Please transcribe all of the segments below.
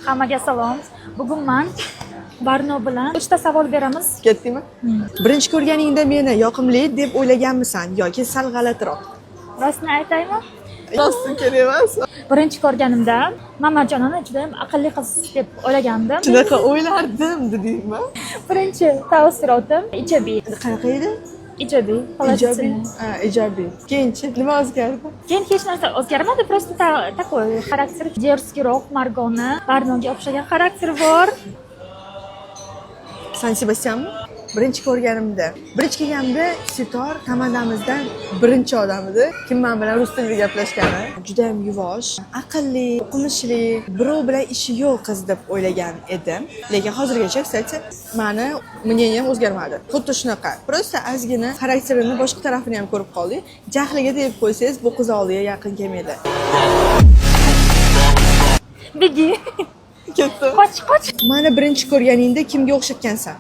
Hammaga salom. Bugun men Barno bilan 3 ta savol beramiz. Ketdingmi? Birinchi ko'rganingda meni yoqimli deb o'ylaganmisan yoki sal g'alatiroq? Rostni aytaymi? Rosti kerak emas. Birinchi ko'rganimda men Marjonani juda ham aqlli qiz deb o'ylagandim. Shunaqa o'ylardim dedingmi? Birinchi taassurotim ijobiy. Qanaqa edi? Ijobiy. Ijobiy. Ijobiy. Keyinchi nima o'zgardi? Keyin hech narsa o'zgarmadi, просто такой xarakter дерзкийroq, Margoni, Barnoga o'xshagan xarakteri bor. San Sebastianmi? Birinchi ko'rganimda, birinchi kelganimda Sitor komandamizdan birinchi odam edi. Kim men bilan rus tilida gaplashgani. Juda ham yuvosh, aqlli, o'qimishli, birov bilan ishi yo'q qiz deb o'ylagan edim. Lekin hozirgacha, kстати, meni мнением o'zgarmadi. Xuddi shunaqa. Просто ozgina xarakterini boshqa tarafini ham ko'rib qoldik. Jahliga deb qo'ysangiz, bu qiz oldiga yaqin kelmaydi. Begi. Ketdi. Qoch. Meni birinchi ko'rganingda kimga o'xshatgansan?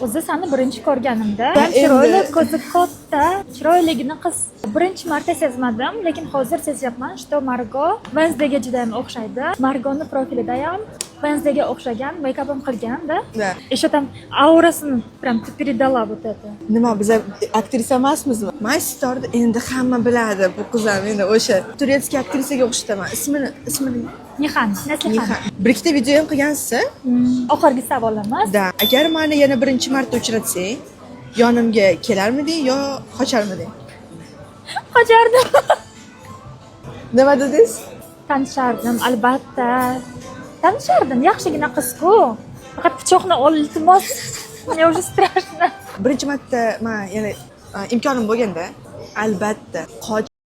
O'zi seni birinchi ko'rganimda endi- chiroyli, ko'zi katta, chiroyligini qiz birinchi marta sezmadim, lekin hozir sezyapman, что Margo Wednesdayga juda ham o'xshaydi. Margoni profilida ham Wednesdayga o'xshagan, make-up ham qilgan-da. Da. Еще там aurasini прям ты передала вот это. Nima, biz aktrisa emasmizmi? Men Sitorni endi hamma biladi. Bu qizlar endi o'sha turetskiy aktrisaga o'xshataman. Ismini Nihan, Neslihan. Bir ikkita video ham qilgansiz? Oxirgi savolimiz. Da. Agar meni yana birinchi marta uchratsang, yonimga kelarmiding yo qocharmiding? Qochardim. Nima dedingiz? Tanishardim, albatta. Tanishardim, yaxshigina qiz-ku. Faqat pichoqni ol, iltimos. Мне уже страшно. Birinchi marta men yana imkonim bo'lganda, albatta